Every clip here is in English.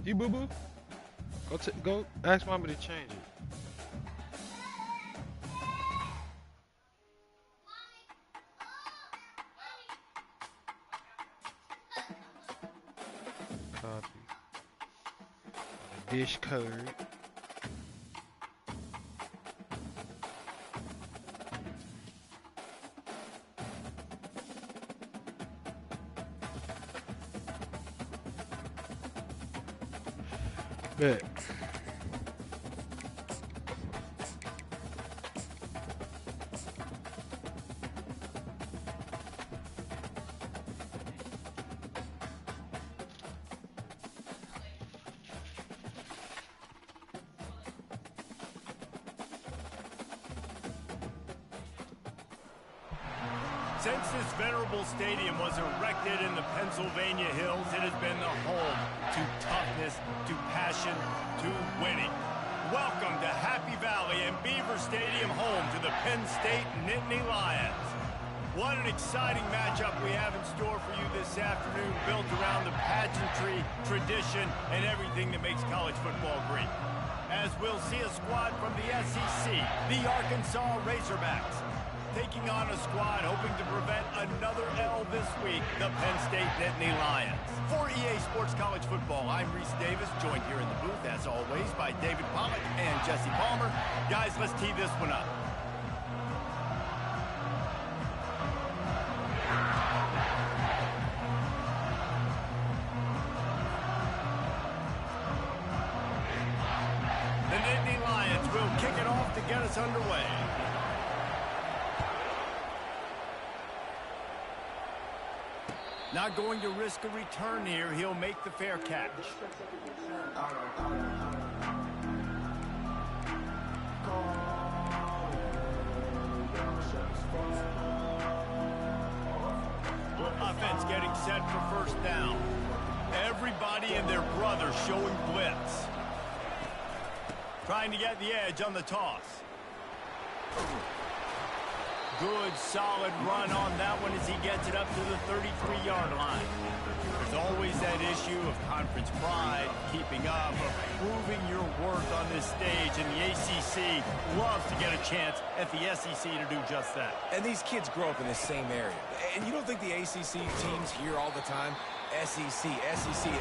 You boo boo? Go ask mommy to change it. Copy. Dish code. Bet. Since this venerable stadium was erected in the Pennsylvania Hills, it has been the home to toughness, to passion, to winning. Welcome to Happy Valley and Beaver Stadium, home to the Penn State Nittany Lions. What an exciting matchup we have in store for you this afternoon, built around the pageantry, tradition, and everything that makes college football great. As we'll see a squad from the SEC, the Arkansas Razorbacks, taking on a squad hoping to prevent another L this week, the Penn State Nittany Lions. For EA Sports College Football, I'm Reese Davis, joined here in the booth, as always, by David Pollock and Jesse Palmer. Guys, let's tee this one up. The Nittany Lions will kick it off to get us underway. Not going to risk a return here. He'll make the fair catch. Offense getting set for first down. Everybody and their brother showing blitz. Trying to get the edge on the toss. Good, solid run on that one as he gets it up to the 33-yard line. There's always that issue of conference pride, keeping up, of proving your worth on this stage, and the ACC loves to get a chance at the SEC to do just that. And these kids grow up in the same area. And you don't think the ACC teams hear all the time, SEC,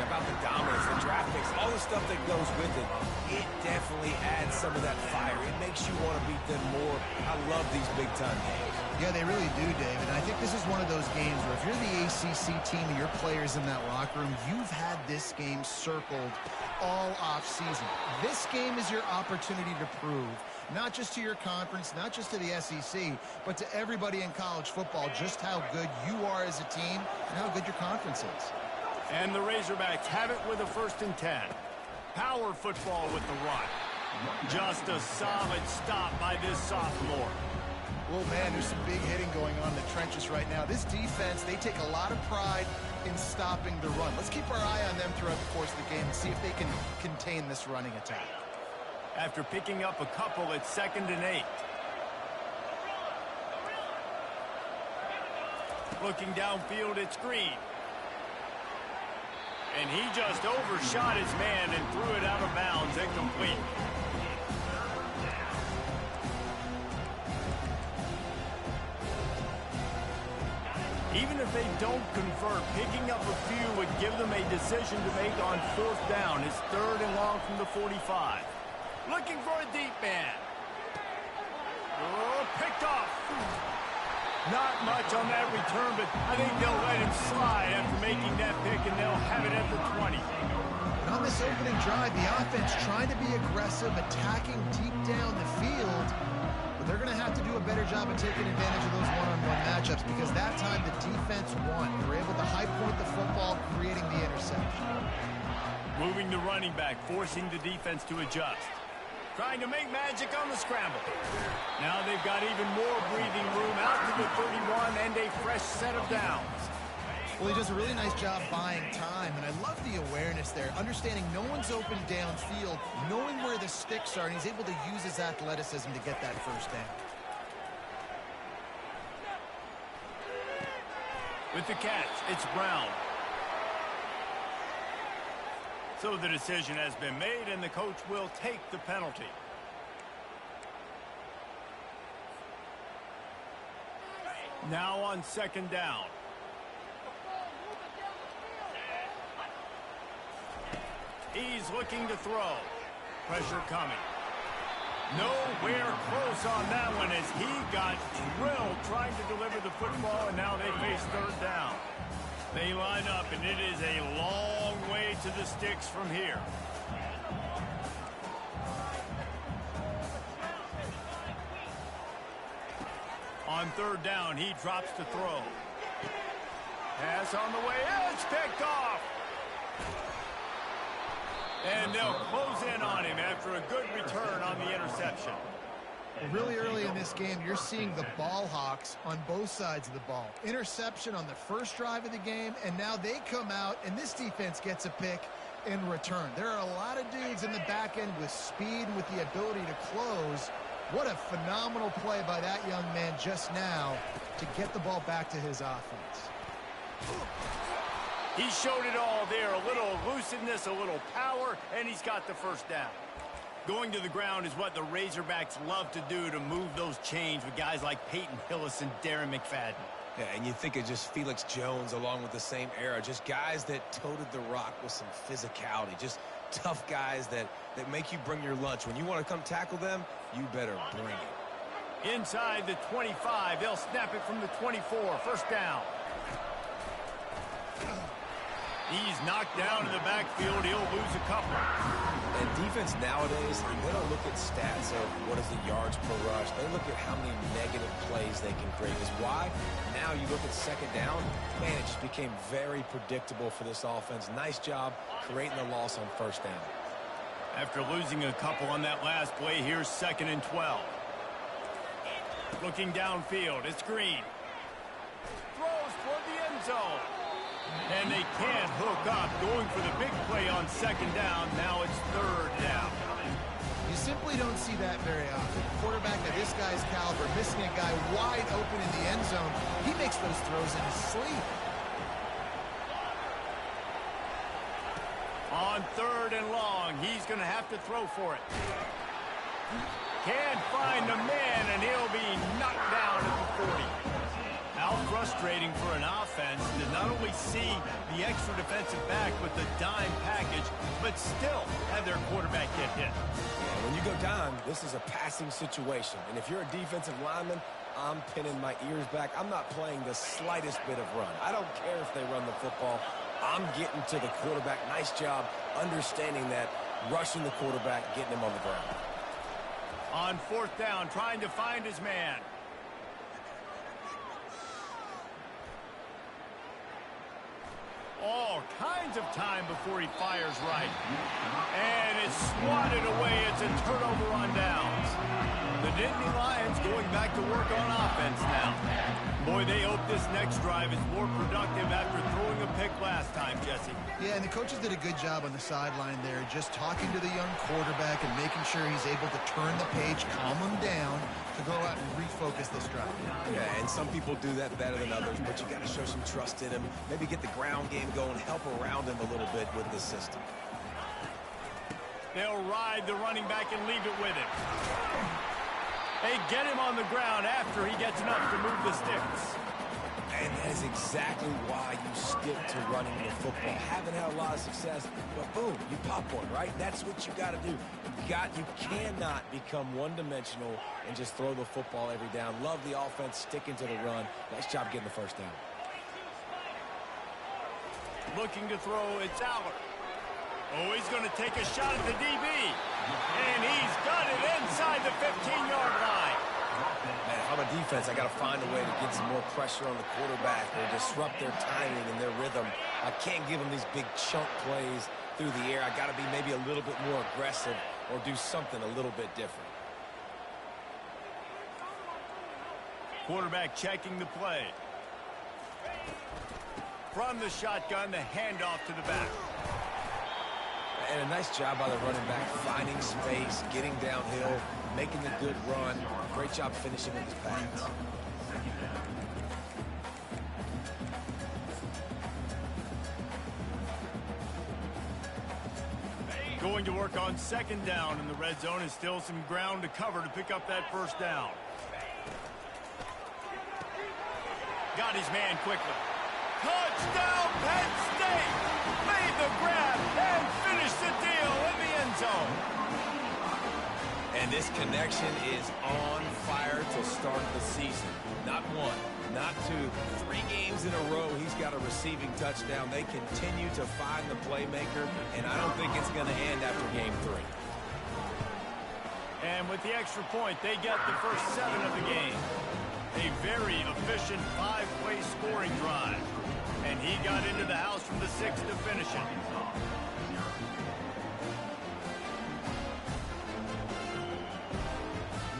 about the dominance, the draft picks, all the stuff that goes with it. It definitely adds some of that fire. It makes you want to beat them more. I love these big-time games. Yeah, they really do, David. And I think this is one of those games where if you're the ACC team and your players in that locker room, you've had this game circled all off-season. This game is your opportunity to prove, not just to your conference, not just to the SEC, but to everybody in college football, just how good you are as a team and how good your conference is. And the Razorbacks have it with a 1st and 10. Power football with the run. Just a solid stop by this sophomore. Well, man, there's some big hitting going on in the trenches right now. This defense, they take a lot of pride in stopping the run. Let's keep our eye on them throughout the course of the game and see if they can contain this running attack. After picking up a couple, it's 2nd and 8. Looking downfield, it's Green. And he just overshot his man and threw it out of bounds, incomplete. Even if they don't convert, picking up a few would give them a decision to make on 4th down. It's 3rd and long from the 45. Looking for a deep man. Oh, picked off. Not much on that return, but I think they'll let him slide after making that pick, and they'll have it at the 20. And on this opening drive, the offense trying to be aggressive, attacking deep down the field. But they're going to have to do a better job of taking advantage of those one-on-one matchups because that time the defense won. They were able to high point the football, creating the interception. Moving the running back, forcing the defense to adjust. Trying to make magic on the scramble. Now they've got even more breathing room out to the 31 and a fresh set of downs. Well, he does a really nice job buying time, and I love the awareness there, understanding no one's open downfield, knowing where the sticks are, and he's able to use his athleticism to get that first down. With the catch, it's Brown. So the decision has been made, and the coach will take the penalty. Now on second down. He's looking to throw. Pressure coming. Nowhere close on that one as he got drilled trying to deliver the football, and now they face third down. They line up, and it is a long way to the sticks from here. On third down, he drops to throw. Pass on the way. It's picked off. And they'll close in on him after a good return on the interception. Really early in this game, you're seeing the ball hawks on both sides of the ball. Interception on the first drive of the game, and now they come out, and this defense gets a pick in return. There are a lot of dudes in the back end with speed and with the ability to close. What a phenomenal play by that young man just now to get the ball back to his offense. He showed it all there, a little elusiveness, a little power, and he's got the first down. Going to the ground is what the Razorbacks love to do to move those chains with guys like Peyton Hillis and Darren McFadden. Yeah, and you think of just Felix Jones along with the same era, just guys that toted the rock with some physicality, just tough guys that make you bring your lunch. When you want to come tackle them, you better bring it. Inside the 25, they'll snap it from the 24, first down. He's knocked down in the backfield. He'll lose a couple. And defense nowadays, they don't look at stats of what is the yards per rush. They look at how many negative plays they can create. Is why now you look at second down, man, it just became very predictable for this offense. Nice job creating the loss on first down. After losing a couple on that last play, here's second and 12. Looking downfield, it's Green. Throws toward the end zone. And they can't hook up, going for the big play on second down. Now it's third down. You simply don't see that very often. A quarterback of this guy's caliber missing a guy wide open in the end zone. He makes those throws in his sleep. On third and long, he's going to have to throw for it. Can't find the man, and he'll be knocked down at the 40. How frustrating for an offense to not only see the extra defensive back with the dime package, but still have their quarterback get hit. Yeah, when you go down, this is a passing situation. And if you're a defensive lineman, I'm pinning my ears back. I'm not playing the slightest bit of run. I don't care if they run the football. I'm getting to the quarterback. Nice job understanding that, rushing the quarterback, getting him on the ground. On fourth down, trying to find his man. All kinds of time before he fires right. And it's swatted away. It's a turnover on downs. The Nittany Lions going back to work on offense now. Boy, they hope this next drive is more productive after throwing a pick last time, Jesse. Yeah, and the coaches did a good job on the sideline there, just talking to the young quarterback and making sure he's able to turn the page, calm him down, to go out and refocus this drive. Yeah, and some people do that better than others, but you got to show some trust in him. Maybe get the ground game going, help around him a little bit with this system. They'll ride the running back and leave it with him. They get him on the ground after he gets enough to move the sticks. And that is exactly why you stick to running the football. Haven't had a lot of success, but boom, you pop one, right? That's what you got to do. You cannot become one-dimensional and just throw the football every down. Love the offense, sticking to the run. Nice job getting the first down. Looking to throw, it's Aller. Oh, he's going to take a shot at the DB. And he's got it inside the 15-yard line. Man, if I'm a defense, I got to find a way to get some more pressure on the quarterback or disrupt their timing and their rhythm. I can't give them these big chunk plays through the air. I got to be maybe a little bit more aggressive or do something a little bit different. Quarterback checking the play. From the shotgun, the handoff to the back. And a nice job by the running back, finding space, getting downhill, making a good run. Great job finishing with his pass. Going to work on second down in the red zone, and still some ground to cover to pick up that first down. Got his man quickly. Touchdown, Penn State! Made the grab and finished the deal in the end zone. And this connection is on fire to start the season. Not one, not two, 3 games in a row he's got a receiving touchdown. They continue to find the playmaker, and I don't think it's going to end after game 3. And with the extra point, they get the first 7 of the game. A very efficient 5-play scoring drive. And he got into the house from the 6 to finish it.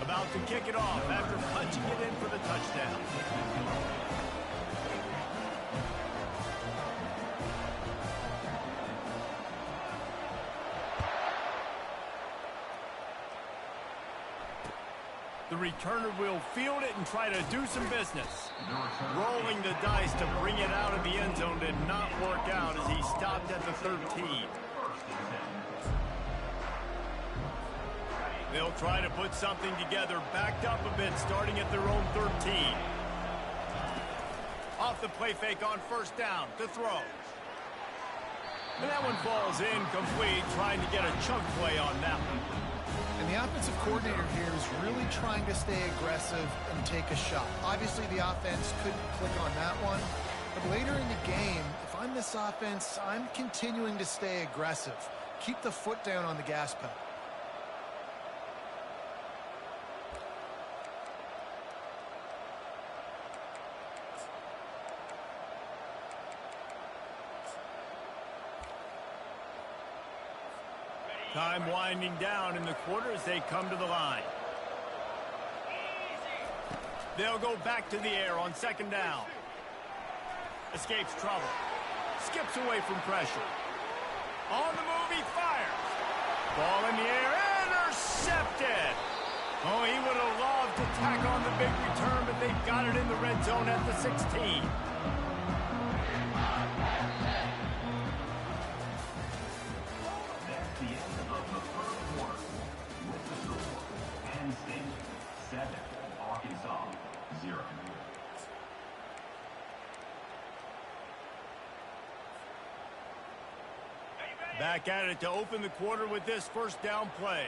About to kick it off after punching it in for the touchdown. The returner will field it and try to do some business. Rolling the dice to bring it out of the end zone did not work out as he stopped at the 13. They'll try to put something together, backed up a bit, starting at their own 13. Off the play fake on first down to throw. And that one falls incomplete, trying to get a chunk play on that one. And the offensive coordinator here is really trying to stay aggressive and take a shot. Obviously, the offense couldn't click on that one. But later in the game, if I'm this offense, I'm continuing to stay aggressive. Keep the foot down on the gas pedal. Time winding down in the quarter as they come to the line. They'll go back to the air on second down. Escapes trouble. Skips away from pressure. On the move, he fires. Ball in the air, intercepted. Oh, he would have loved to tack on the big return, but they got it in the red zone at the 16. Back at it to open the quarter with this first down play.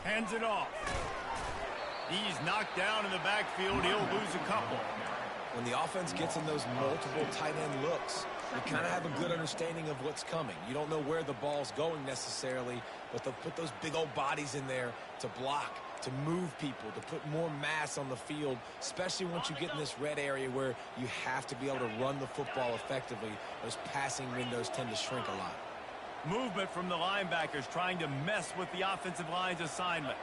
Hands it off. He's knocked down in the backfield. He'll lose a couple. When the offense gets in those multiple tight end looks, you kind of have a good understanding of what's coming. You don't know where the ball's going necessarily, but they'll put those big old bodies in there to block, to move people, to put more mass on the field, especially once you get in this red area where you have to be able to run the football effectively. Those passing windows tend to shrink a lot. Movement from the linebackers trying to mess with the offensive line's assignments.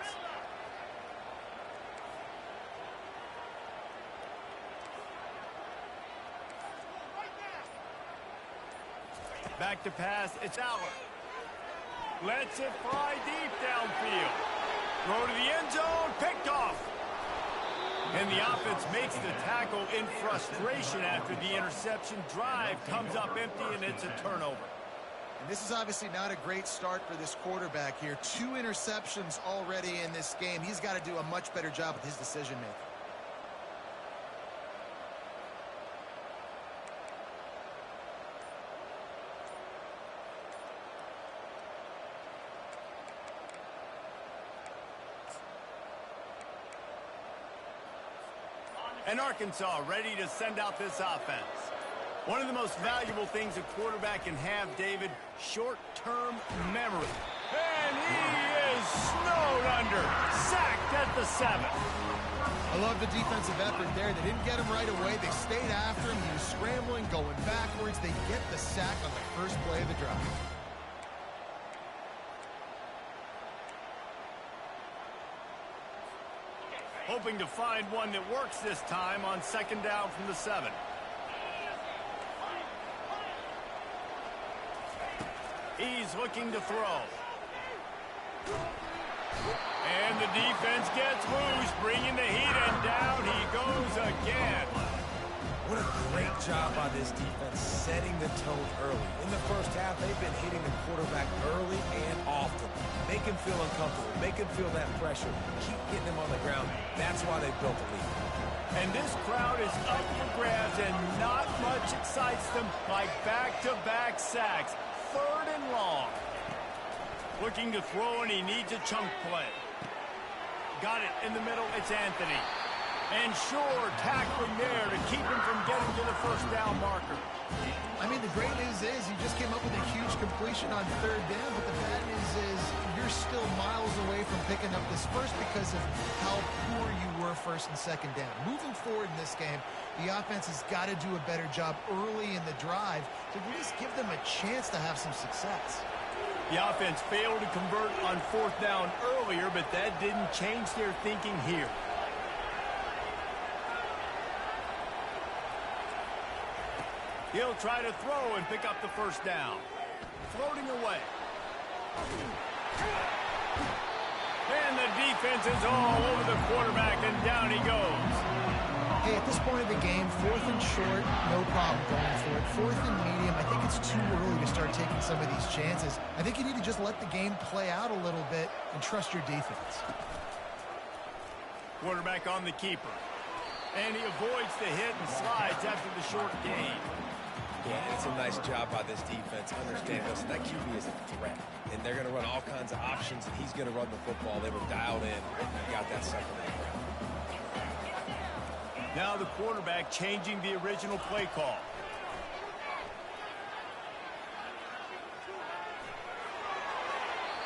Back to pass, it's Aller. Lets it fly deep downfield. Throw to the end zone, picked off. And the offense makes the tackle in frustration after the interception. Drive comes up empty, and it's a turnover. And this is obviously not a great start for this quarterback here. 2 interceptions already in this game. He's got to do a much better job with his decision-making. And Arkansas ready to send out this offense. One of the most valuable things a quarterback can have, David, short-term memory. And he is snowed under, sacked at the 7. I love the defensive effort there. They didn't get him right away. They stayed after him. He was scrambling, going backwards. They get the sack on the first play of the drive. Hoping to find one that works this time on second down from the 7. He's looking to throw. And the defense gets loose, bringing the heat, and down he goes again. What a great job by this defense setting the tone early. In the first half, they've been hitting the quarterback early and often. Make him feel uncomfortable. Make him feel that pressure. Keep getting him on the ground. That's why they built the lead. And this crowd is up for grabs, and not much excites them like back-to-back sacks. 3rd and long. Looking to throw, and he needs a chunk play. Got it in the middle. It's Anthony. And sure, tackling there to keep him from getting to the first down marker. I mean, the great news is you just came up with a huge completion on 3rd down, but the bad news is you're still miles away from picking up this first because of how poor you were 1st and 2nd down. Moving forward in this game, the offense has got to do a better job early in the drive to at least give them a chance to have some success. The offense failed to convert on 4th down earlier, but that didn't change their thinking here. He'll try to throw and pick up the first down. Floating away. And the defense is all over the quarterback, and down he goes. Hey, at this point of the game, 4th and short, no problem going for it. 4th and medium, I think it's too early to start taking some of these chances. I think you need to just let the game play out a little bit and trust your defense. Quarterback on the keeper. And he avoids the hit and slides after the short gain. Yeah, it's a nice job by this defense. Understand, listen, that QB is a threat. And they're going to run all kinds of options, and he's going to run the football. They were dialed in and got that second down. Now the quarterback changing the original play call.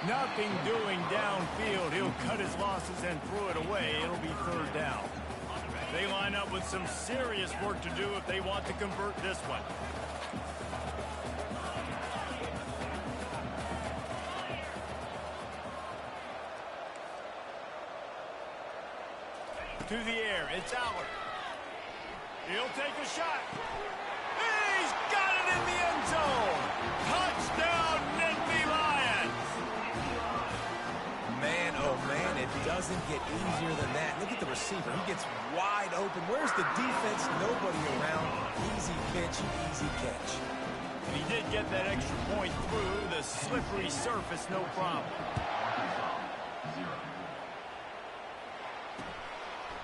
Nothing doing downfield. He'll cut his losses and throw it away. It'll be 3rd down. They line up with some serious work to do if they want to convert this one. To the air, it's Allard. He'll take a shot. He's got it in the end zone. Touchdown, Nittany Lions. Man, oh man, it doesn't get easier than that. Look at the receiver. He gets wide open. Where's the defense? Nobody around. Easy pitch, easy catch. And he did get that extra point through the slippery surface, no problem.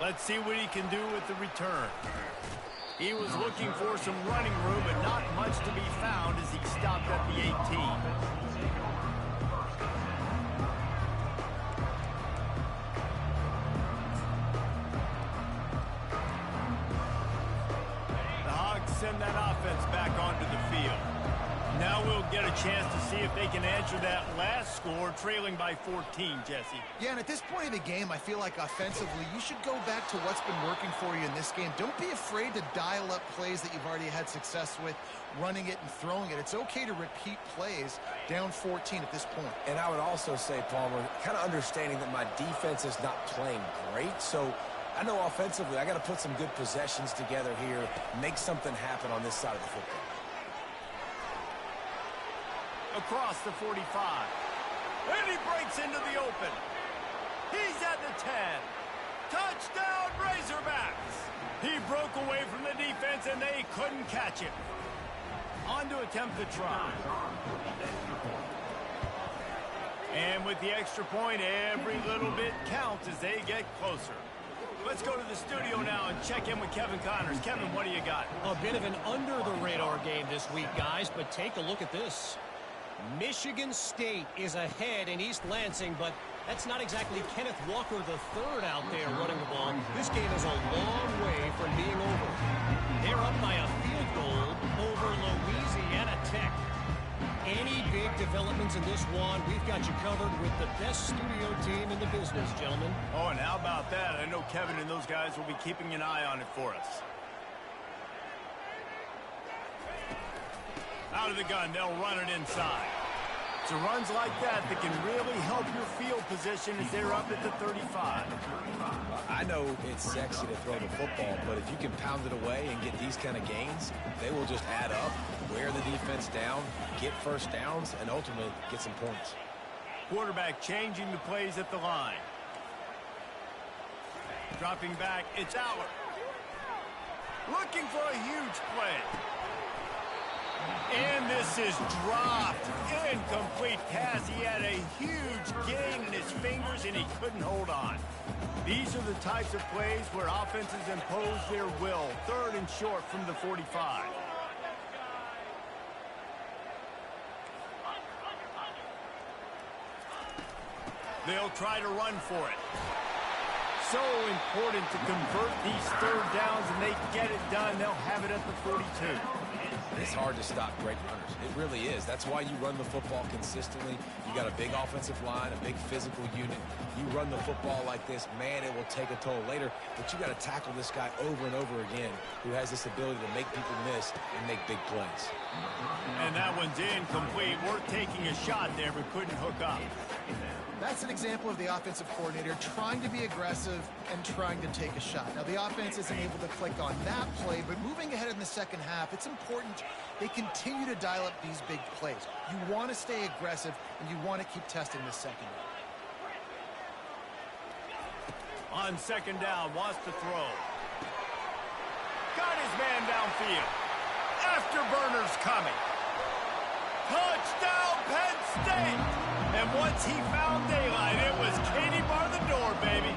Let's see what he can do with the return. He was looking for some running room, but not much to be found as he stopped at the 18. The Hogs send that offense back onto the field. Now we'll get a chance to see if they can answer that last score, trailing by 14, Jesse. Yeah, and at this point of the game, I feel like offensively, you should go back to what's been working for you in this game. Don't be afraid to dial up plays that you've already had success with, running it and throwing it. It's okay to repeat plays down 14 at this point. And I would also say, Palmer, kind of understanding that my defense is not playing great, so I know offensively I got to put some good possessions together here, make something happen on this side of the football. Across the 45. And he breaks into the open. He's at the 10. Touchdown, Razorbacks. He broke away from the defense, and they couldn't catch him. On to attempt the try. And with the extra point, every little bit counts as they get closer. Let's go to the studio now and check in with Kevin Connors. Kevin, what do you got? A bit of an under-the-radar game this week, guys, but take a look at this. Michigan State is ahead in East Lansing, but that's not exactly Kenneth Walker III out there running the ball. This game is a long way from being over. They're up by a field goal over Louisiana Tech. Any big developments in this one, we've got you covered with the best studio team in the business, gentlemen. Oh, and how about that? I know Kevin and those guys will be keeping an eye on it for us. Out of the gun, they'll run it inside. It's runs like that that can really help your field position as they're up at the 35. I know it's sexy to throw the football, but if you can pound it away and get these kind of gains, they will just add up, wear the defense down, get first downs, and ultimately get some points. Quarterback changing the plays at the line. Dropping back, it's Allard. looking for a huge play. And this is dropped. Incomplete pass. He had a huge gain in his fingers, and he couldn't hold on. These are the types of plays where offenses impose their will. 3rd and short from the 45. They'll try to run for it. So important to convert these 3rd downs, and they get it done. They'll have it at the 42. It's hard to stop great runners. It really is. That's why you run the football consistently. You got a big offensive line, a big physical unit. You run the football like this, man, it will take a toll later. But you got to tackle this guy over and over again who has this ability to make people miss and make big plays. And that one's incomplete. Worth taking a shot there, but couldn't hook up. That's an example of the offensive coordinator trying to be aggressive and trying to take a shot. Now, the offense isn't able to click on that play, but moving ahead in the second half, it's important they continue to dial up these big plays. You want to stay aggressive, and you want to keep testing the secondary. On 2nd down, wants to throw. Got his man downfield. Afterburners coming. Touchdown, Penn State! And once he found daylight, it was Katie bar the door, baby.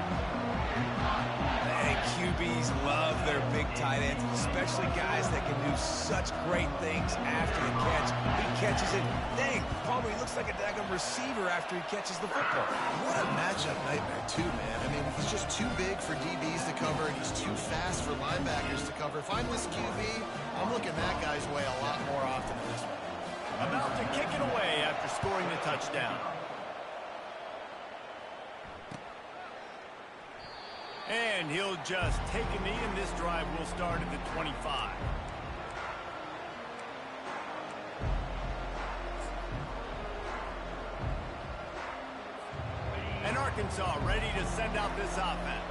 And QBs love their big tight ends, especially guys that can do such great things after the catch. He catches it. Dang, Palmer, he looks like a daggum receiver after he catches the football. What a matchup nightmare, too, man. I mean, he's just too big for DBs to cover, and he's too fast for linebackers to cover. If I'm this QB, I'm looking that guy's way a lot more often than this one. About to kick it away after scoring the touchdown. And he'll just take a knee, and this drive will start at the 25. And Arkansas ready to send out this offense.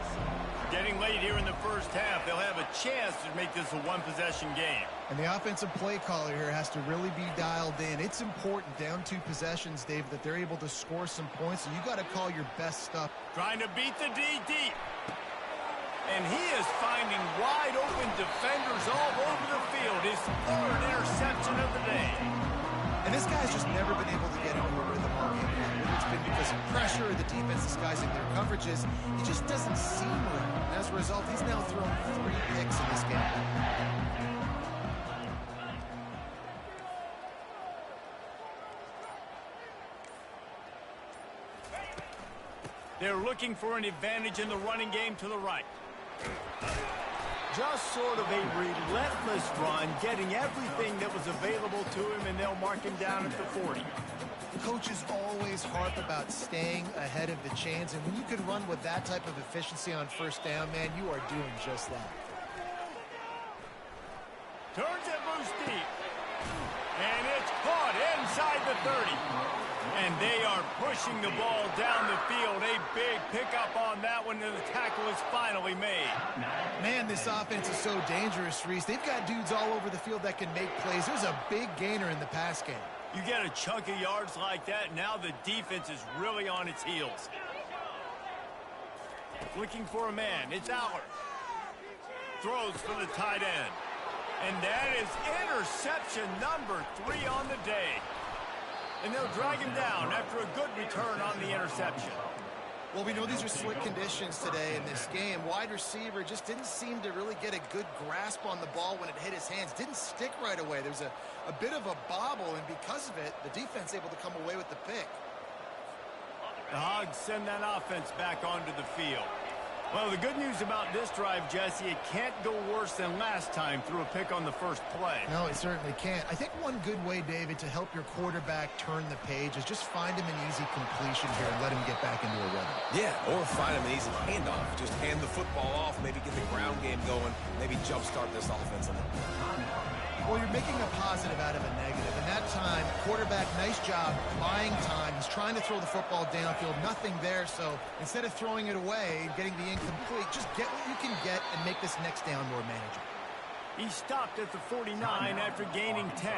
Getting late here in the first half, they'll have a chance to make this a one-possession game. And the offensive play caller here has to really be dialed in. It's important down 2 possessions, Dave, that they're able to score some points. So you got to call your best stuff. Trying to beat the D deep. And he is finding wide open defenders all over the field. His 3rd interception of the day. And this guy's just never been able to get into a rhythm all game long. Whether it's been because of pressure or the defense disguising their coverages, he just doesn't seem right. As a result, he's now thrown 3 picks in this game. They're looking for an advantage in the running game to the right. Just sort of a relentless run, getting everything that was available to him, and they'll mark him down at the 40. Coaches always harp about staying ahead of the chains, and when you can run with that type of efficiency on 1st down, man, you are doing just that. Turns it loose deep. And it's caught inside the 30. And they are pushing the ball down the field. A big pickup on that one, and the tackle is finally made. Man, this offense is so dangerous, Reese. They've got dudes all over the field that can make plays. There's a big gainer in the pass game. You get a chunk of yards like that, now the defense is really on its heels. Looking for a man. It's Aller. Throws for the tight end. And that is interception number 3 on the day. And they'll drag him down after a good return on the interception. Well, we know these are slick conditions today in this game. Wide receiver just didn't seem to really get a good grasp on the ball when it hit his hands. Didn't stick right away. There was a bit of a bobble, and because of it, the defense able to come away with the pick. The Hogs send that offense back onto the field. Well, the good news about this drive, Jesse, it can't go worse than last time through a pick on the first play. No, it certainly can't. I think one good way, David, to help your quarterback turn the page is just find him an easy completion here and let him get back into a rhythm. Yeah, or find him an easy handoff. Just hand the football off, maybe get the ground game going, maybe jumpstart this offense a little bit. Well, you're making a positive out of a negative. And that time, quarterback, nice job buying time. He's trying to throw the football downfield. Nothing there. So instead of throwing it away and getting the incomplete, just get what you can get and make this next down more manageable. He stopped at the 49 after gaining 10.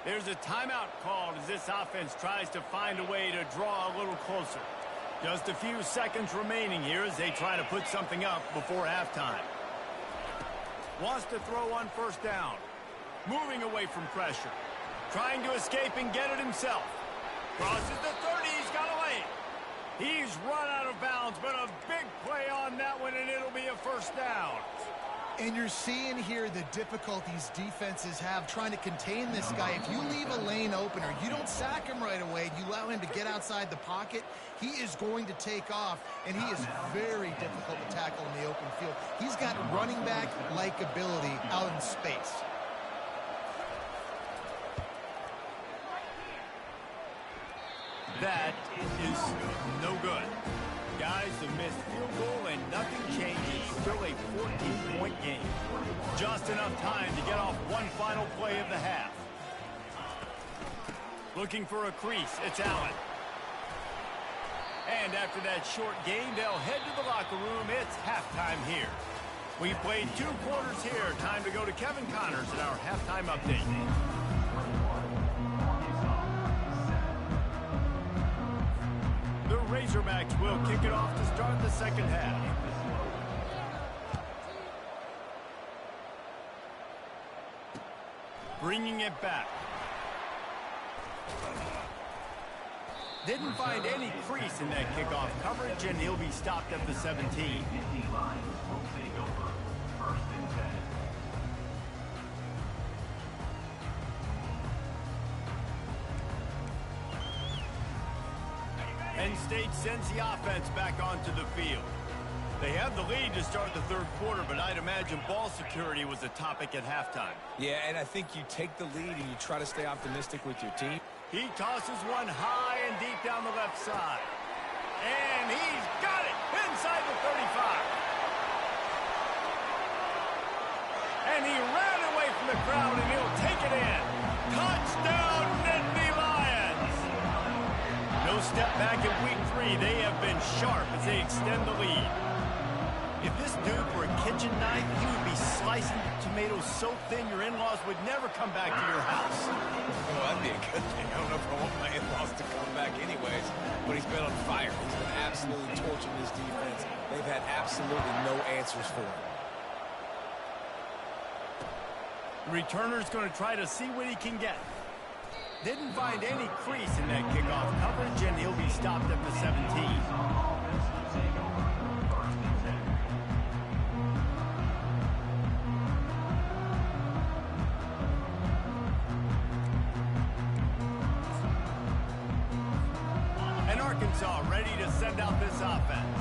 There's a timeout called as this offense tries to find a way to draw a little closer. Just a few seconds remaining here as they try to put something up before halftime. Wants to throw on first down. Moving away from pressure. Trying to escape and get it himself. Crosses the 30. He's got away. He's run out of bounds, but a big play on that one, and it'll be a first down. And you're seeing here the difficulties defenses have trying to contain this guy. If you leave a lane open or you don't sack him right away, you allow him to get outside the pocket, he is going to take off, and he is very difficult to tackle in the open field. He's got running back-like ability out in space. That is no good. Guys, a missed field goal and nothing changes. Still a 14-point game. Just enough time to get off one final play of the half. Looking for a crease. It's Allen. And after that short game, they'll head to the locker room. It's halftime here. We played 2 quarters here. Time to go to Kevin Connors in our halftime update. The Razorbacks will kick it off to start the second half. Bringing it back. Didn't find any crease in that kickoff coverage, and he'll be stopped at the 17. Nittany Lions will take over. First and 10. Penn State sends the offense back onto the field. They have the lead to start the third quarter, but I'd imagine ball security was a topic at halftime. Yeah, and I think you take the lead and you try to stay optimistic with your team. He tosses one high and deep down the left side. And he's got it inside the 35. And he ran away from the crowd, and he'll take it in. Touchdown, Nittany Lions! No step back in week 3. They have been sharp as they extend the lead. If this dude were a kitchen knife, he would be slicing tomatoes so thin your in-laws would never come back to your house. Well, that'd be a good thing. I don't know if I want my in-laws to come back anyways, but he's been on fire. He's been absolutely torching this defense. They've had absolutely no answers for him. The returner's going to try to see what he can get. Didn't find any crease in that kickoff coverage, and he'll be stopped at the 17. And Arkansas ready to send out this offense.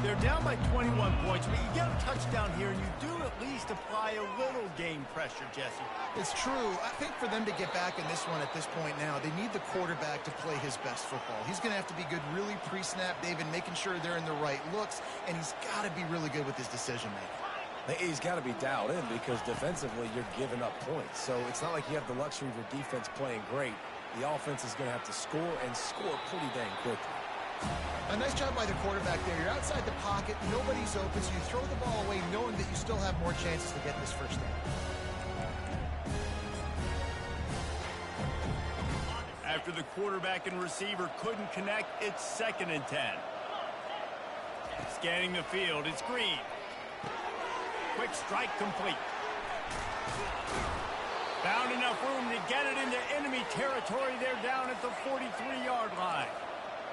They're down by 21 points, but you get a touchdown here, and you do at least apply a little game pressure, Jesse. It's true. I think for them to get back in this one at this point now, they need the quarterback to play his best football. He's going to have to be good really pre-snap, David, making sure they're in the right looks, and he's got to be really good with his decision-making. He's got to be dialed in because defensively you're giving up points. So it's not like you have the luxury of your defense playing great. The offense is going to have to score and score pretty dang quickly. A nice job by the quarterback there. You're outside the pocket, nobody's open, so you throw the ball away knowing that you still have more chances to get this first down. After the quarterback and receiver couldn't connect, it's 2nd and 10. Scanning the field, it's Green. Quick strike complete. Found enough room to get it into enemy territory. They're down at the 43-yard line.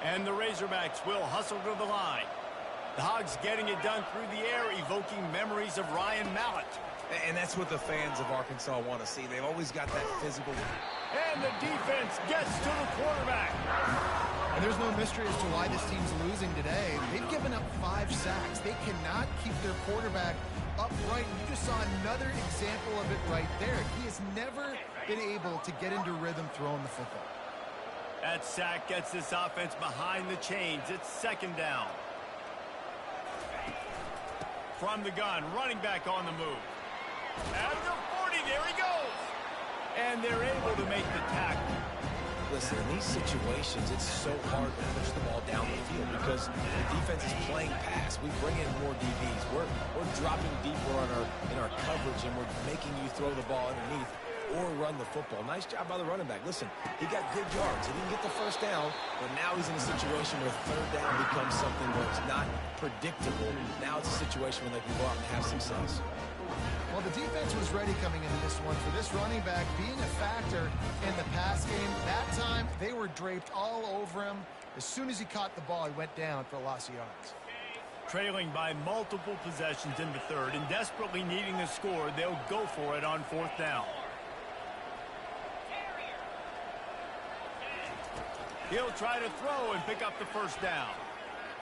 And the Razorbacks will hustle to the line. The Hogs getting it done through the air, evoking memories of Ryan Mallett. And that's what the fans of Arkansas want to see. They've always got that physical. And the defense gets to the quarterback. And there's no mystery as to why this team's losing today. They've given up 5 sacks. They cannot keep their quarterback upright. You just saw another example of it right there. He has never been able to get into rhythm throwing the football. That sack gets this offense behind the chains. It's 2nd down. From the gun, running back on the move. At the 40, there he goes. And they're able to make the tackle. Listen, in these situations, it's so hard to push the ball down the field because the defense is playing pass. We bring in more DBs. We're dropping deeper in our coverage, and we're making you throw the ball underneath or run the football. Nice job by the running back. Listen, he got good yards. He didn't get the first down, but now he's in a situation where 3rd down becomes something where it's not predictable. Now it's a situation where they can go out and have success. Well, Well, the defense was ready coming into this one for this running back being a factor in the pass game. That time, they were draped all over him. As soon as he caught the ball, he went down for a loss of yards. Trailing by multiple possessions in the third and desperately needing a score, they'll go for it on 4th down. He'll try to throw and pick up the first down.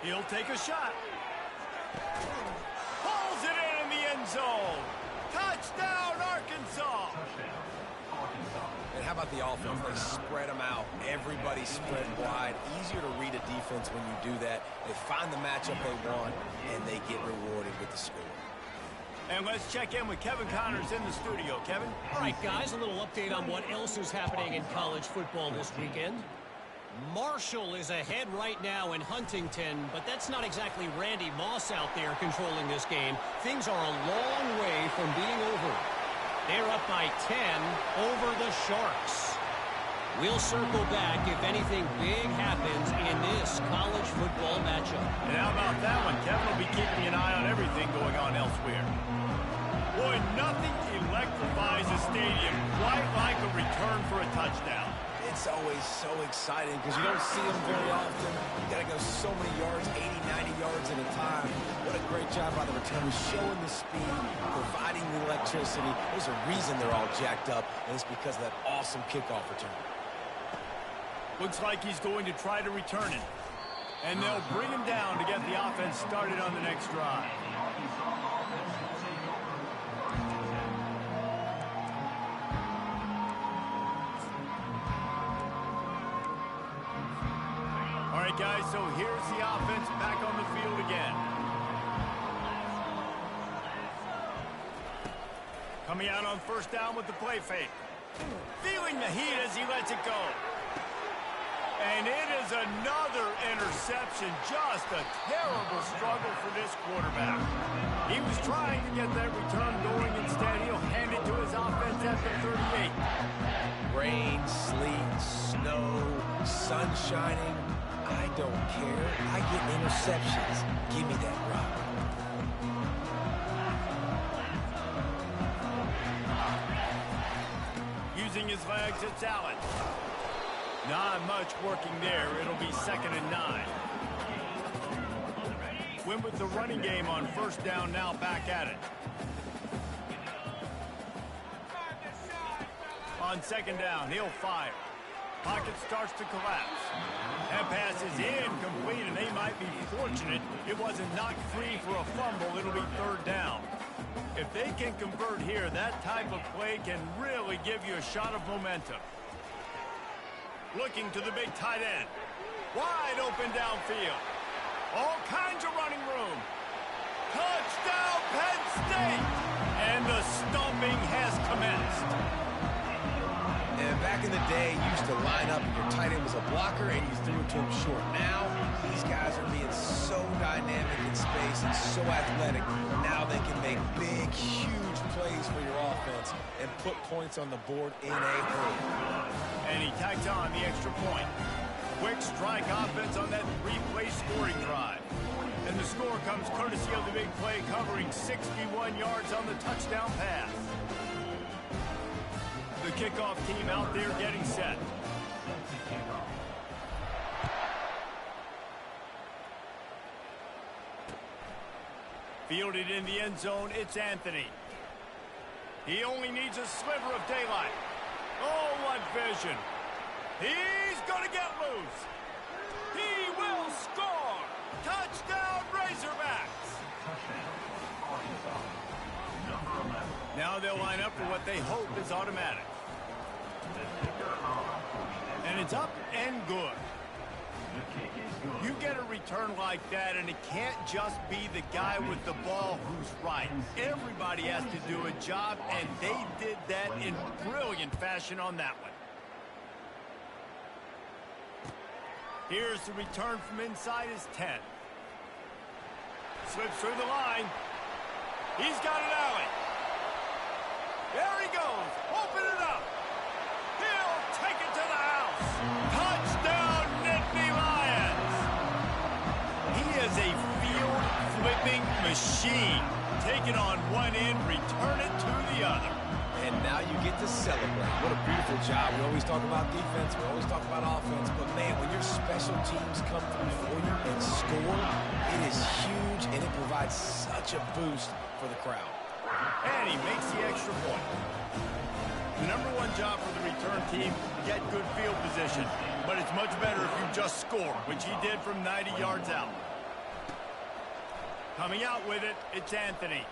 He'll take a shot. Pulls it in the end zone. Touchdown, Arkansas. And how about the offense? They spread them out. Everybody spread wide. Easier to read a defense when you do that. They find the matchup they want, and they get rewarded with the score. And let's check in with Kevin Connors in the studio. Kevin? All right, guys, a little update on what else is happening in college football this weekend. Marshall is ahead right now in Huntington, but that's not exactly Randy Moss out there controlling this game. Things are a long way from being over. They're up by 10 over the Sharks. We'll circle back if anything big happens in this college football matchup. And how about that one? Kevin will be keeping an eye on everything going on elsewhere. Boy, nothing electrifies a stadium quite like a return for a touchdown. It's always so exciting because you don't see them very often. You got to go so many yards, 80, 90 yards at a time. What a great job by the returners, showing the speed, providing the electricity. There's a reason they're all jacked up, and it's because of that awesome kickoff return. Looks like he's going to try to return it. And they'll bring him down to get the offense started on the next drive. All right, guys, so here's the offense back on the field again. Coming out on 1st down with the play fake. Feeling the heat as he lets it go. And it is another interception. Just a terrible struggle for this quarterback. He was trying to get that return going. Instead, he'll hand it to his offense at the 38. Rain, sleet, snow, sun shining. I don't care. I get interceptions. Give me that rock. Using his legs, it's Allen. Not much working there. It'll be 2nd and 9. Win with the running game on 1st down, now back at it. On 2nd down, he'll fire. Pocket starts to collapse. That pass is incomplete, and they might be fortunate it wasn't knocked free for a fumble. It'll be 3rd down. If they can convert here, that type of play can really give you a shot of momentum. Looking to the big tight end. Wide open downfield. All kinds of running room. Touchdown, Penn State! And the stomping has commenced. And back in the day, you used to line up and your tight end was a blocker and you threw it to him short. Now, these guys are being so dynamic in space and so athletic. Now they can make big, huge plays for your offense and put points on the board in a hurry. And he tacked on the extra point. Quick strike offense on that 3-play scoring drive. And the score comes courtesy of the big play, covering 61 yards on the touchdown pass. The kickoff team out there getting set. Fielded in the end zone, it's Anthony. He only needs a sliver of daylight. Oh, what vision. He's going to get loose. He will score. Touchdown, Razorbacks. Now they'll line up for what they hope is automatic. And it's up and good. You get a return like that, and it can't just be the guy with the ball who's right. Everybody has to do a job, and they did that in brilliant fashion on that one. Here's the return from inside his 10. Slips through the line. He's got an alley. There he goes. Open it up. He'll take it to the house. Touchdown, Nittany Lions. He is a field-flipping machine. Take it on one end, return it to the other. And now you get to celebrate. What a beautiful job. We always talk about defense. We always talk about offense. But, man, when your special teams come through for you and score, it is huge, and it provides such a boost for the crowd. And he makes the extra point. The #1 job for the return team, get good field position. But it's much better if you just score, which he did from 90 yards out. Coming out with it, it's Anthony.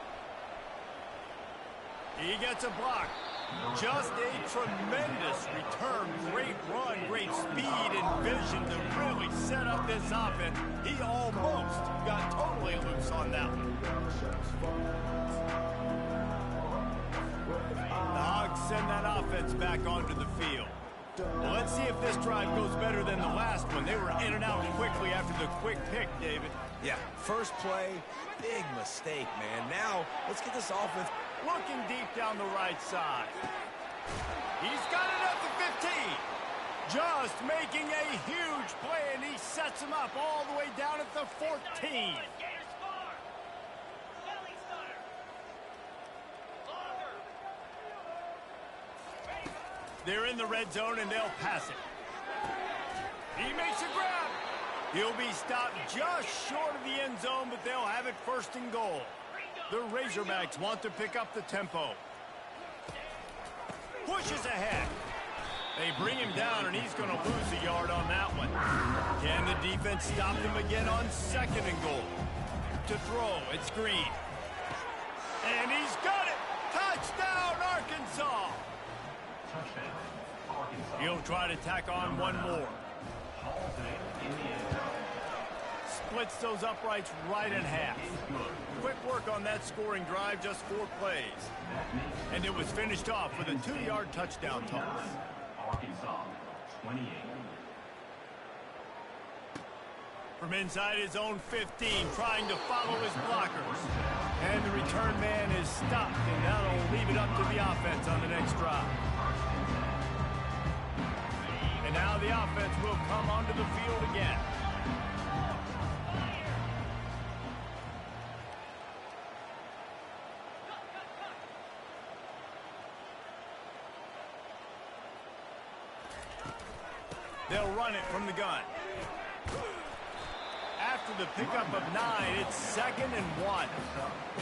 He gets a block. Just a tremendous return. Great run, great speed and vision to really set up this offense. He almost got totally loose on that one. The Hogs send that offense back onto the field. Well, let's see if this drive goes better than the last one. They were in and out quickly after the quick pick, David. Yeah, first play, big mistake, man. Now, let's get this offense looking deep down the right side. He's got it at the 15. Just making a huge play, and he sets him up all the way down at the 14. They're in the red zone, and they'll pass it. He makes a grab. He'll be stopped just short of the end zone, but they'll have it 1st and goal. The Razorbacks want to pick up the tempo. Pushes ahead. They bring him down, and he's going to lose a yard on that one. Can the defense stop him again on 2nd and goal? To throw, it's Green. And he's got it! Touchdown, Arkansas! He'll try to tack on one more. Splits those uprights right in half. Quick work on that scoring drive, just 4 plays. And it was finished off with a 2-yard touchdown toss. Arkansas, 28. From inside his own 15, trying to follow his blockers. And the return man is stopped, and that'll leave it up to the offense on the next drive. And now the offense will come onto the field again. They'll run it from the gun. After the pickup of 9, it's 2nd and 1.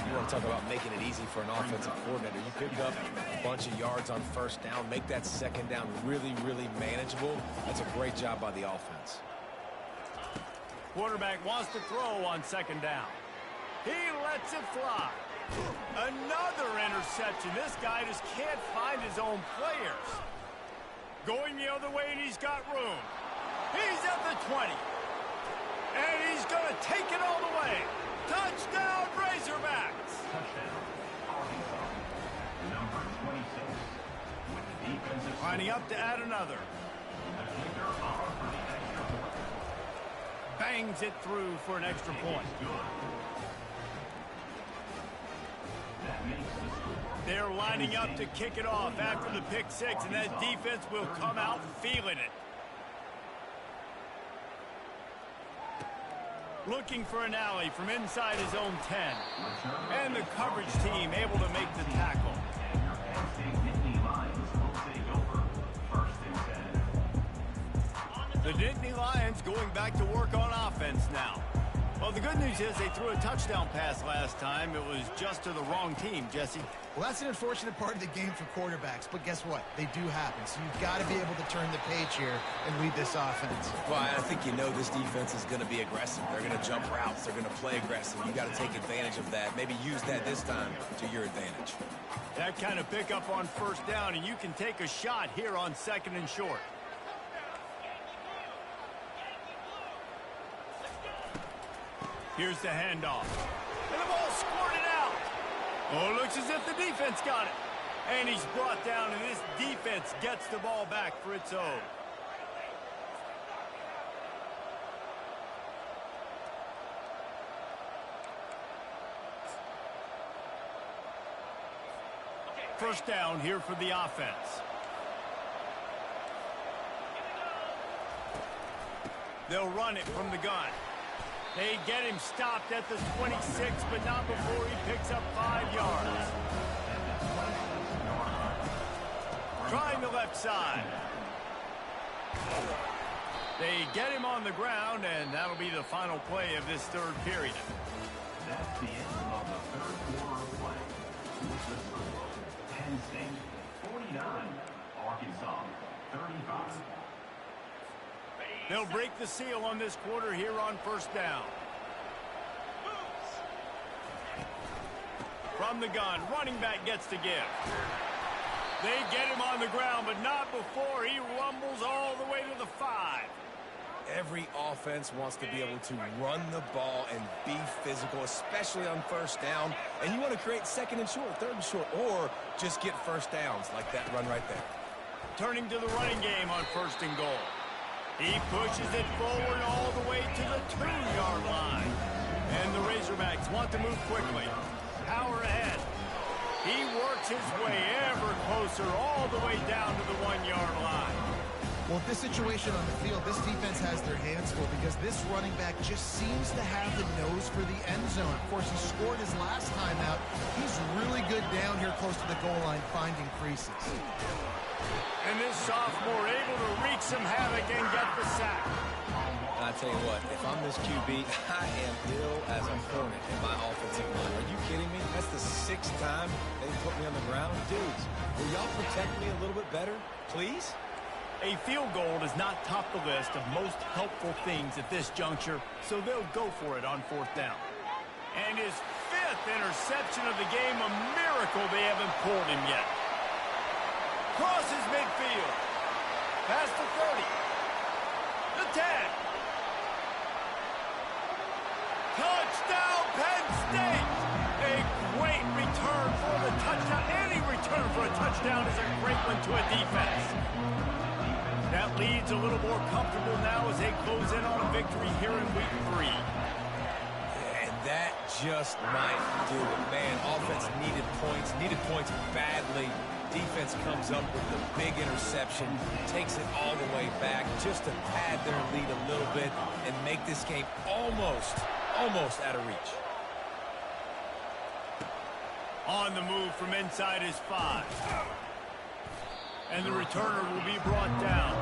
You want to talk about making it easy for an offensive coordinator. You pick up a bunch of yards on 1st down, make that 2nd down really, really manageable. That's a great job by the offense. Quarterback wants to throw on 2nd down. He lets it fly. Another interception. This guy just can't find his own players. Going the other way, and he's got room. He's at the 20. And he's going to take it all the way. Touchdown, Razorbacks. Touchdown, Arkansas. Number 26. With the defensive... Lining up to add another. The kicker on for the extra point. Bangs it through for an extra point. That makes the score. They're lining up to kick it off after the pick 6, and that defense will come out feeling it. Looking for an alley from inside his own 10. And the coverage team able to make the tackle. And your Penn State Nittany Lions will take over 1st and 10. The Nittany Lions going back to work on offense now. Well, the good news is they threw a touchdown pass last time. It was just to the wrong team, Jesse. Well, that's an unfortunate part of the game for quarterbacks, but guess what? They do happen, so you've got to be able to turn the page here and lead this offense. Well, I think you know this defense is going to be aggressive. They're going to jump routes. They're going to play aggressive. You got to take advantage of that. Maybe use that this time to your advantage. That kind of pickup on 1st down, and you can take a shot here on 2nd and short. Here's the handoff. And the ball squirted out. Oh, it looks as if the defense got it. And he's brought down, and this defense gets the ball back for its own. First down here for the offense. They'll run it from the gun. They get him stopped at the 26, but not before he picks up 5 yards. trying the left side. They get him on the ground, and that'll be the final play of this third period. That's the end of the third quarter of play. The score, Penn State 49, Arkansas 35. They'll break the seal on this quarter here on first down. From the gun, running back gets to give. They get him on the ground, but not before he rumbles all the way to the 5. Every offense wants to be able to run the ball and be physical, especially on first down. And you want to create second and short, third and short, or just get first downs like that run right there. Turning to the running game on first and goal. He pushes it forward all the way to the 2-yard line. And the Razorbacks want to move quickly. Power ahead. He works his way ever closer all the way down to the 1-yard line. Well, this situation on the field, this defense has their hands full because this running back just seems to have the nose for the end zone. Of course, he scored his last time out. He's really good down here close to the goal line finding creases. And this sophomore able to wreak some havoc and get the sack. I tell you what, if I'm this QB, I am ill as a hornet in my offensive line. Are you kidding me? That's the 6th time they put me on the ground. Dudes, will y'all protect me a little bit better, please? A field goal does not top the list of most helpful things at this juncture, so they'll go for it on 4th down. And his 5th interception of the game, a miracle they haven't pulled him yet. Crosses midfield. Past the 30. The 10. Touchdown, Penn State! A great return for the touchdown. Any return for a touchdown is a great one to a defense. That lead's a little more comfortable now as they close in on a victory here in week 3. And that just might do it. Man, offense needed points badly. Defense comes up with the big interception, takes it all the way back just to pad their lead a little bit and make this game almost out of reach. On the move from inside his 5. And the returner will be brought down.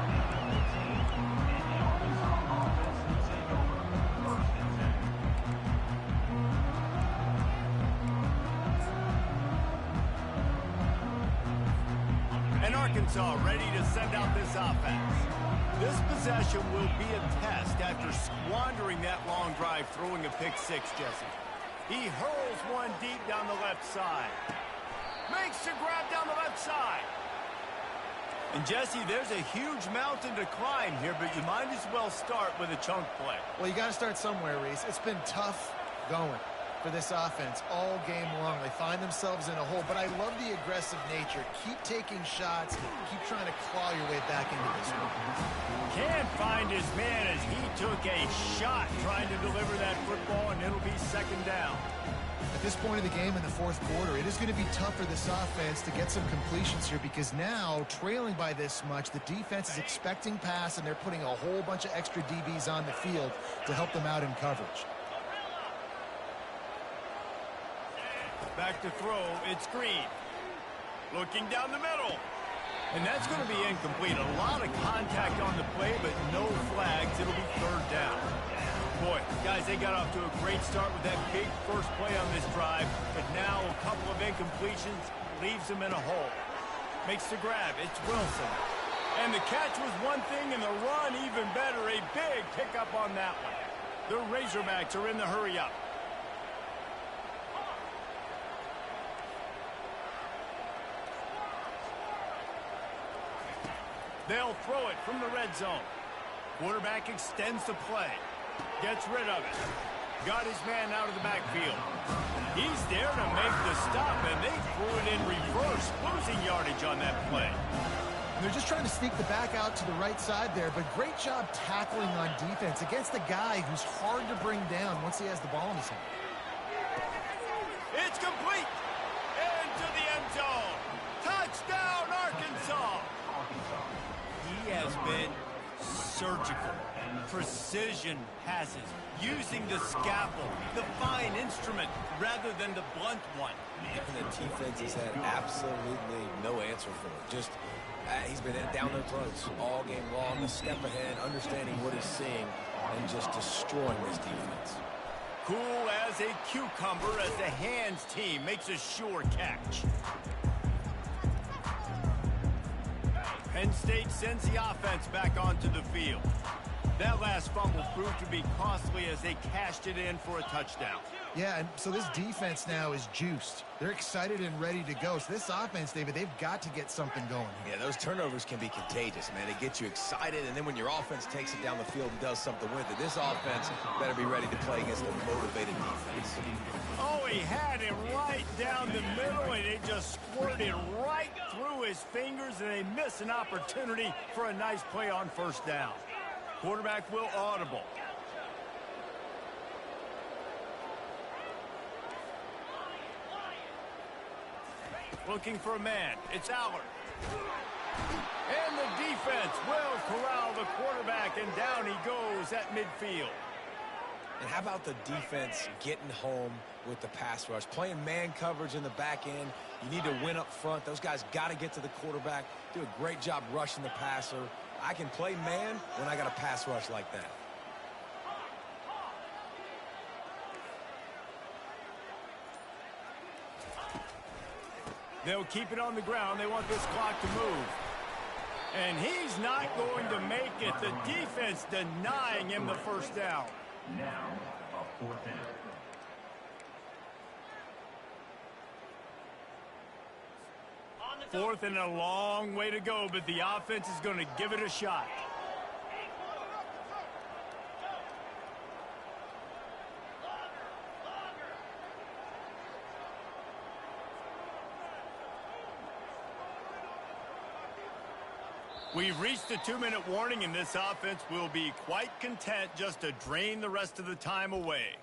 And Arkansas ready to send out this offense. This possession will be a test after squandering that long drive throwing a pick 6, Jesse. He hurls one deep down the left side. Makes the grab down the left side. And Jesse, there's a huge mountain to climb here, but you might as well start with a chunk play. Well, you got to start somewhere, Reese. It's been tough going for this offense all game long. They find themselves in a hole, but I love the aggressive nature. Keep taking shots, keep trying to claw your way back into this one. Can't find his man as he took a shot trying to deliver that football, and it'll be 2nd down. At this point of the game in the 4th quarter, it is going to be tough for this offense to get some completions here because now, trailing by this much, the defense is expecting pass, and they're putting a whole bunch of extra DBs on the field to help them out in coverage. Back to throw, it's Green. Looking down the middle. And that's going to be incomplete. A lot of contact on the play, but no flags. It'll be 3rd down. Boy, guys, they got off to a great start with that big first play on this drive, but now a couple of incompletions leaves them in a hole. Makes the grab. It's Wilson. And the catch was one thing, and the run even better. A big pickup on that one. The Razorbacks are in the hurry-up. They'll throw it from the red zone. Quarterback extends the play. Gets rid of it. Got his man out of the backfield. He's there to make the stop, and they threw it in reverse, losing yardage on that play. And they're just trying to sneak the back out to the right side there, but great job tackling on defense against the guy who's hard to bring down once he has the ball in his hand. It's complete. Into the end zone. Touchdown, Arkansas. He has been surgical, precision passes, using the scalpel, the fine instrument, rather than the blunt one. And the defense has had absolutely no answer thankful for. Just, he's been down their throats all game long, a step ahead, understanding what he's seeing, and just destroying this defense. Cool as a cucumber as the hands team makes a sure catch. Penn State sends the offense back onto the field. That last fumble proved to be costly as they cashed it in for a touchdown. Yeah, and so this defense now is juiced. They're excited and ready to go. So this offense, David, they've got to get something going. Yeah, those turnovers can be contagious, man. It gets you excited, and then when your offense takes it down the field and does something with it, this offense better be ready to play against a motivated defense. Oh, he had him right down the middle, and it just squirted right through his fingers, and they miss an opportunity for a nice play on first down. Quarterback will audible. Looking for a man. It's Allard. And the defense will corral the quarterback, and down he goes at midfield. And how about the defense getting home with the pass rush? Playing man coverage in the back end. You need to win up front. Those guys got to get to the quarterback. Do a great job rushing the passer. I can play man when I got a pass rush like that. They'll keep it on the ground. They want this clock to move. And he's not going to make it. The defense denying him the first down. Now, a 4th down. Fourth and a long way to go, but the offense is going to give it a shot. We've reached the 2-minute warning, and this offense will be quite content just to drain the rest of the time away.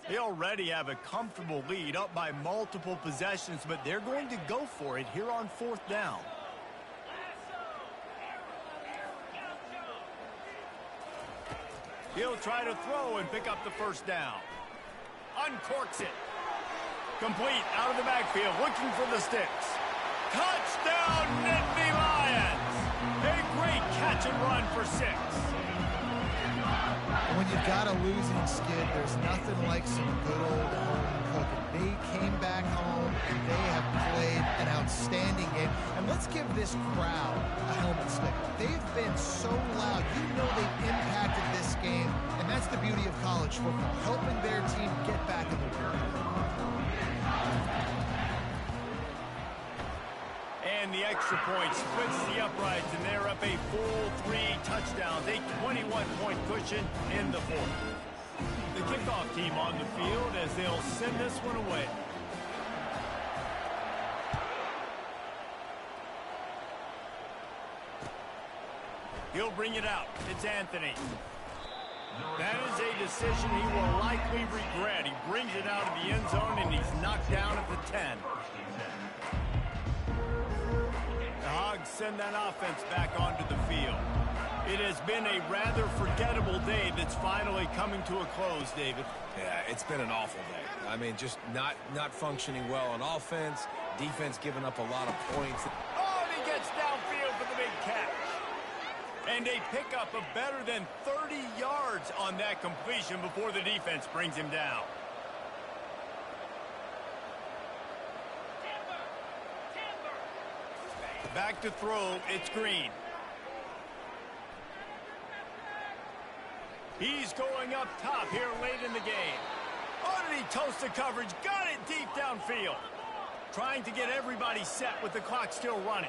They already have a comfortable lead, up by multiple possessions, but they're going to go for it here on 4th down. He'll try to throw and pick up the first down. Uncorks it. Complete out of the backfield, looking for the sticks. Touchdown, Nittany Lions! A great catch and run for 6. When you've got a losing skid, there's nothing like some good old home cooking. They came back home, and they have played an outstanding game. And let's give this crowd a helmet stick. They've been so loud. You know they've impacted this game, and that's the beauty of college football, helping their team get back in the win. And the extra point splits the uprights, and they're up a full 3 touchdowns, a 21-point cushion in the 4th. The kickoff team on the field as they'll send this one away. He'll bring it out. It's Anthony. That is a decision he will likely regret. He brings it out of the end zone, and he's knocked down at the 10. The Hogs send that offense back onto the field. It has been a rather forgettable day that's finally coming to a close, David. Yeah, it's been an awful day. I mean, just not functioning well on offense, defense giving up a lot of points. Oh, and he gets downfield for the big catch. And they pick up a better than 30 yards on that completion before the defense brings him down. Back to throw, it's Green. He's going up top here late in the game. Oh, did he toast the coverage? Got it deep downfield. Trying to get everybody set with the clock still running.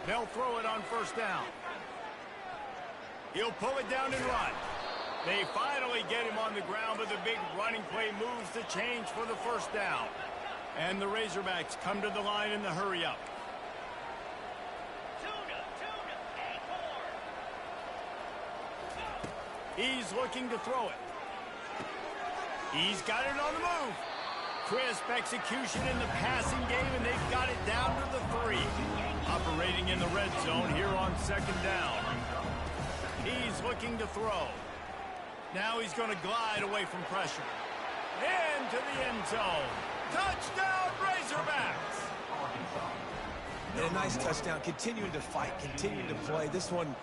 They'll throw it on first down. He'll pull it down and run. They finally get him on the ground, but the big running play moves the change for the first down. And the Razorbacks come to the line in the hurry-up. He's looking to throw it. He's got it on the move. Crisp execution in the passing game, and they've got it down to the 3. Operating in the red zone here on 2nd down. He's looking to throw. Now he's going to glide away from pressure. Into the end zone. Touchdown, Razorbacks! And a nice touchdown, continuing to fight, continuing to play. This one,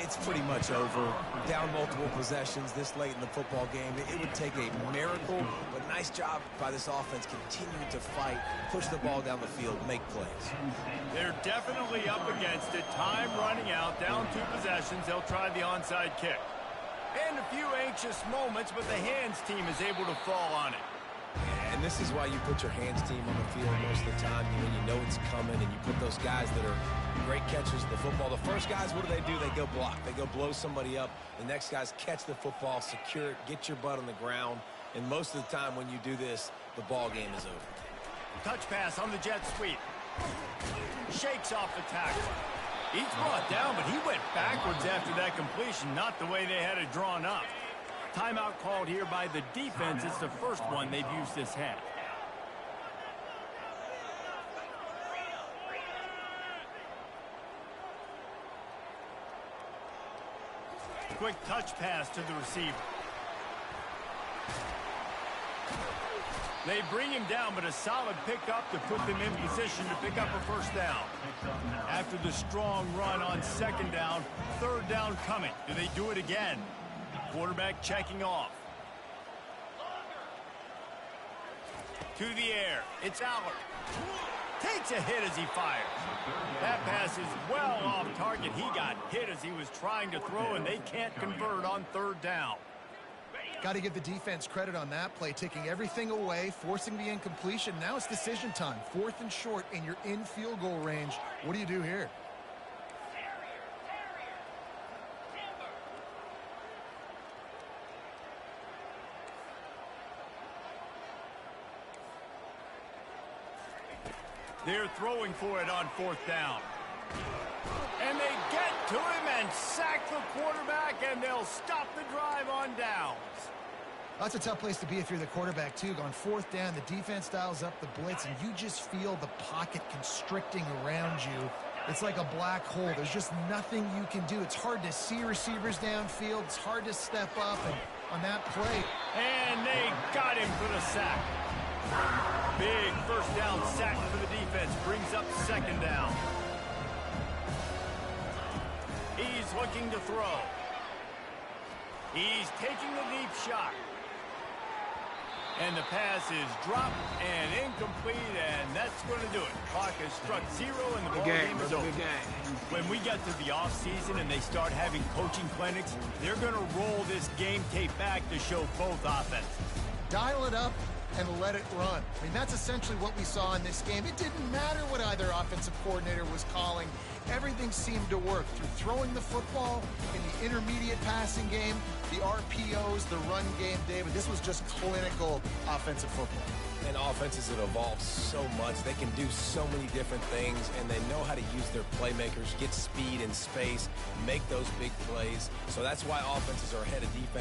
it's pretty much over. Down multiple possessions this late in the football game. It would take a miracle, but nice job by this offense continuing to fight, push the ball down the field, make plays. They're definitely up against it. Time running out, down 2 possessions. They'll try the onside kick. And a few anxious moments, but the hands team is able to fall on it. And this is why you put your hands team on the field most of the time when you know it's coming, and you put those guys that are great catchers of the football. The first guys, what do? They go block. They go blow somebody up. The next guys catch the football, secure it, get your butt on the ground. And most of the time when you do this, the ball game is over. Touch pass on the jet sweep. Shakes off the tackle. He's brought down, but he went backwards after that completion, not the way they had it drawn up. Timeout called here by the defense. It's the first one they've used this half. Quick touch pass to the receiver. They bring him down, but a solid pickup to put them in position to pick up a first down. After the strong run on 2nd down, 3rd down coming. Do they do it again? Quarterback checking off. To the air. It's Allard. Takes a hit as he fires. That pass is well off target. He got hit as he was trying to throw, and they can't convert on 3rd down. Got to give the defense credit on that play, taking everything away, forcing the incompletion. Now it's decision time. 4th and short, and you're in field goal range. What do you do here? They're throwing for it on 4th down. And they get to him and sack the quarterback, and they'll stop the drive on downs. That's a tough place to be if you're the quarterback, too. On 4th down, the defense dials up the blitz, and you just feel the pocket constricting around you. It's like a black hole. There's just nothing you can do. It's hard to see receivers downfield. It's hard to step up, and on that play. And they got him for the sack. Big first down sack for the defense. Brings up 2nd down. He's looking to throw. He's taking the deep shot. And the pass is dropped and incomplete, and that's going to do it. Clock has struck 0, and the ball game is over. When we get to the offseason and they start having coaching clinics, they're going to roll this game tape back to show both offenses. Dial it up and let it run. I mean, that's essentially what we saw in this game. It didn't matter what either offensive coordinator was calling. Everything seemed to work through throwing the football in the intermediate passing game, the RPOs, the run game, David. This was just clinical offensive football. And offenses have evolved so much. They can do so many different things, and they know how to use their playmakers, get speed and space, make those big plays. So that's why offenses are ahead of defense.